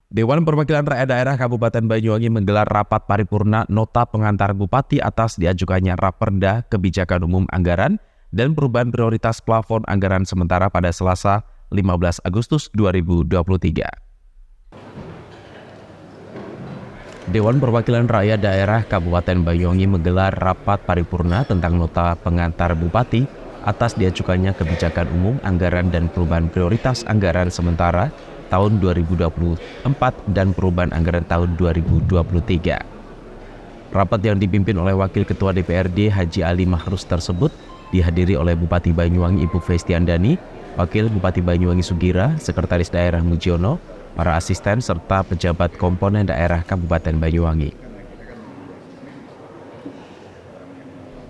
Dewan Perwakilan Rakyat Daerah Kabupaten Banyuwangi menggelar rapat paripurna nota pengantar Bupati atas diajukannya Raperda Kebijakan Umum Anggaran dan Perubahan Prioritas Plafon Anggaran Sementara pada Selasa 15 Agustus 2023. Dewan Perwakilan Rakyat Daerah Kabupaten Banyuwangi menggelar rapat paripurna tentang nota pengantar Bupati atas diajukannya Kebijakan Umum Anggaran dan Perubahan Prioritas Anggaran Sementara tahun 2024 dan perubahan anggaran tahun 2023. Rapat yang dipimpin oleh Wakil Ketua DPRD Haji Ali Mahrus tersebut dihadiri oleh Bupati Banyuwangi Ibu Festiandani, Wakil Bupati Banyuwangi Sugira, Sekretaris Daerah Mujiono, para asisten serta pejabat komponen daerah Kabupaten Banyuwangi.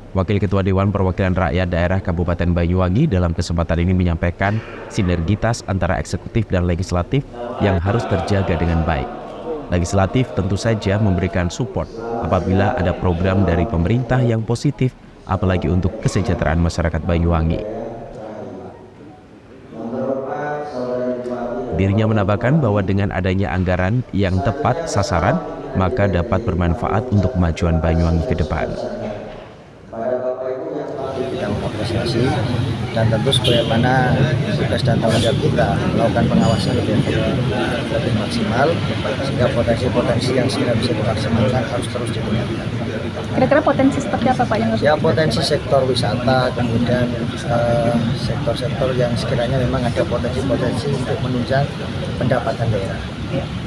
Wakil Ketua Dewan Perwakilan Rakyat Daerah Kabupaten Banyuwangi dalam kesempatan ini menyampaikan sinergitas antara eksekutif dan legislatif yang harus terjaga dengan baik. Legislatif tentu saja memberikan support apabila ada program dari pemerintah yang positif, apalagi untuk kesejahteraan masyarakat Banyuwangi. Dirinya menambahkan bahwa dengan adanya anggaran yang tepat sasaran, maka dapat bermanfaat untuk kemajuan Banyuwangi ke depan. Kita mengapresiasi dan tentu sebagaimana tugas dan tanggung jawab kita melakukan pengawasan lebih maksimal sehingga potensi-potensi yang segera bisa dimaksimalkan harus terus ditingkatkan. Kira-kira potensi seperti apa Pak yang harus? Ya, potensi sektor wisata, kemudian sektor-sektor yang sekiranya memang ada potensi-potensi untuk menunjang pendapatan daerah.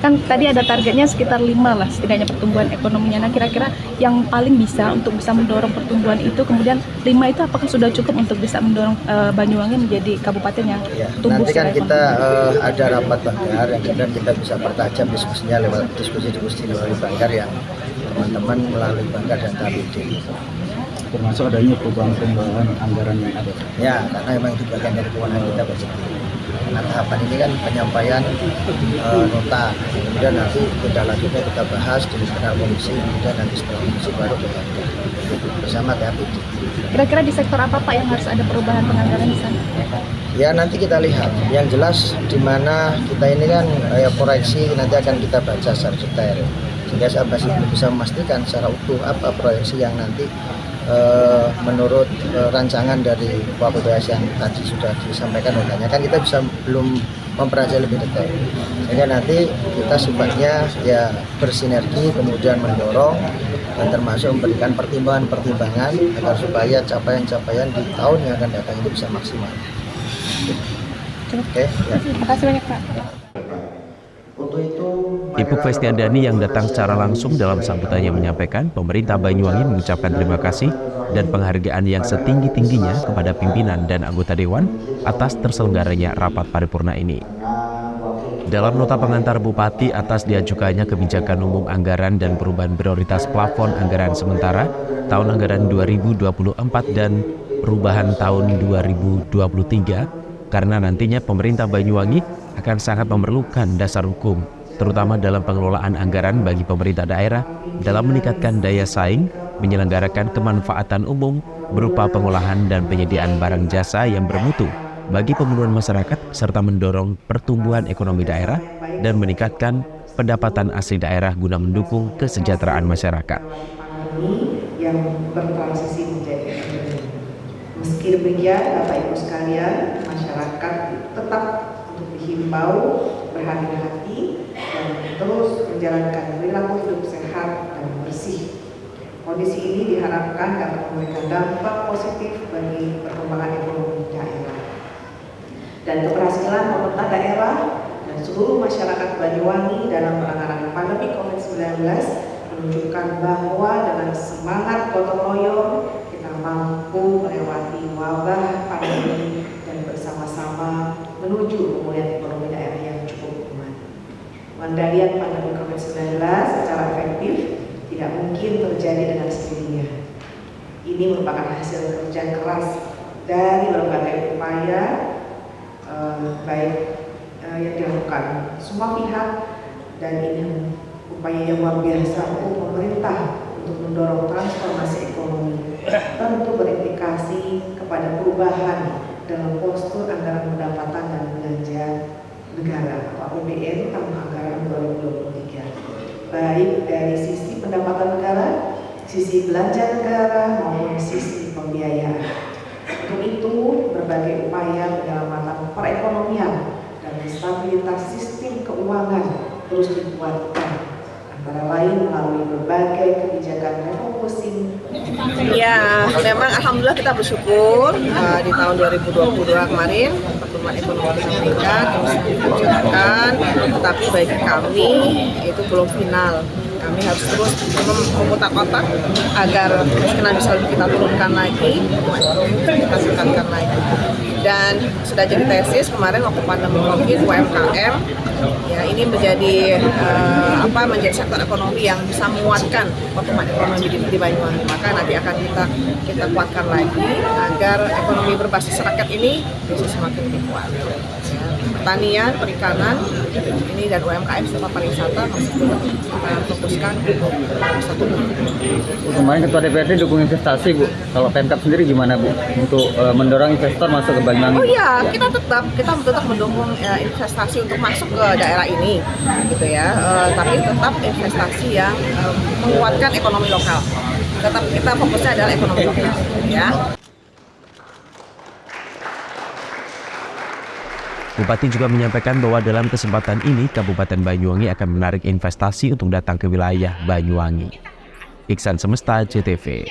Kan tadi ada targetnya sekitar 5 lah setidaknya pertumbuhan ekonominya. Nah kira-kira yang paling bisa untuk bisa mendorong pertumbuhan itu, kemudian 5 itu apakah sudah cukup untuk bisa mendorong Banyuwangi menjadi kabupaten yang tumbuh? Nanti kan kita ada rapat banggar yang kemudian kita bisa pertajam diskusinya lewat diskusi melalui banggar yang teman-teman melalui banggar dan KPD. Termasuk adanya perubahan anggaran yang ada. Ya, karena memang itu bagian dari kewenangan kita bersama. Karena tahapan ini kan penyampaian nota, kemudian nanti tindak lanjutnya kita bahas di internal komisi, kemudian nanti setelah komisi baru bersama KPD. Kira-kira di sektor apa Pak yang harus ada perubahan penganggaran di sana? Ya nanti kita lihat, yang jelas di mana kita ini kan proyeksi nanti akan kita baca secara detail, sehingga saya masih belum bisa memastikan secara utuh apa proyeksi yang nanti menurut rancangan dari PPBS yang tadi sudah disampaikan olehnya, kan kita bisa belum mempelajari lebih detail, sehingga nanti kita sebaiknya ya bersinergi kemudian mendorong dan termasuk memberikan pertimbangan agar supaya capaian-capaian di tahun yang akan datang itu bisa maksimal. Oke, ya. Terima kasih banyak Pak. Ibu Festiandani yang datang secara langsung dalam sambutannya menyampaikan pemerintah Banyuwangi mengucapkan terima kasih dan penghargaan yang setinggi-tingginya kepada pimpinan dan anggota Dewan atas terselenggaranya rapat paripurna ini. Dalam nota pengantar Bupati atas diajukannya Kebijakan Umum Anggaran dan Perubahan Prioritas Plafon Anggaran Sementara tahun anggaran 2024 dan perubahan tahun 2023, karena nantinya pemerintah Banyuwangi akan sangat memerlukan dasar hukum, terutama dalam pengelolaan anggaran bagi pemerintah daerah dalam meningkatkan daya saing, menyelenggarakan kemanfaatan umum berupa pengolahan dan penyediaan barang jasa yang bermutu bagi pemenuhan masyarakat, serta mendorong pertumbuhan ekonomi daerah dan meningkatkan pendapatan asli daerah guna mendukung kesejahteraan masyarakat. Yang bertransisi menjadi ekonomi. Meski demikian, Bapak Ibu sekalian, masyarakat tetap untuk dihimbau berhati-hati dan terus menjalankan perilaku hidup sehat dan bersih. Kondisi ini diharapkan dapat memberikan dampak positif bagi perkembangan ekonomi daerah. Dan keberhasilan pemerintah daerah dan seluruh masyarakat Banyuwangi dalam penanganan pandemi COVID-19 menunjukkan bahwa dengan semangat gotong royong kita mampu melewati wabah pandemi dan bersama-sama menuju pemulihan ekonomi daerah yang cukup aman. Pengendalian pandemi COVID-19 secara efektif tidak mungkin terjadi dengan sendirinya. Ini merupakan hasil kerja keras dari berbagai upaya yang dilakukan semua pihak, dan ini upaya yang luar biasa untuk pemerintah untuk mendorong transformasi ekonomi, tentu berimplikasi kepada perubahan dalam postur anggaran pendapatan dan belanja negara atau APBN tahun anggaran 2024. baik dari sisi pendapatan negara, sisi belanja negara maupun sisi pembiayaan. Untuk itu, berbagai upaya penyelamatan perekonomian dan stabilitas sistem keuangan terus dikuatkan, antara lain melalui berbagai kebijakan refocusing. Ya, memang alhamdulillah kita bersyukur di tahun 2022 kemarin pertumbuhan ekonomi kita meningkat, terus dikerjakan, tetapi bagi kami itu belum final. Kami harus terus memutar otak agar kemungkinan bisa kita turunkan lagi, kita tingkatkan lagi. Dan sudah jadi tesis kemarin waktu pandemi COVID, UMKM ya ini menjadi menjadi sektor ekonomi yang bisa menguatkan pertumbuhan ekonomi di Banyuwangi. Maka nanti akan kita kuatkan lagi agar ekonomi berbasis rakyat ini bisa semakin lebih kuat. Ya, pertanian, perikanan ini dan UMKM serta pariwisata masih kita fokuskan untuk satu. Kemarin Ketua DPRD dukung investasi, Bu. Kalau Pemkab sendiri gimana, Bu, untuk mendorong investor masuk ke Banyuwangi? Oh iya, kita tetap mendukung investasi untuk masuk ke daerah ini, gitu ya. Tapi tetap investasi yang menguatkan ekonomi lokal. Tetap kita fokusnya adalah ekonomi lokal, ya. Bupati juga menyampaikan bahwa dalam kesempatan ini Kabupaten Banyuwangi akan menarik investasi untuk datang ke wilayah Banyuwangi. Iksan Semesta, JTV.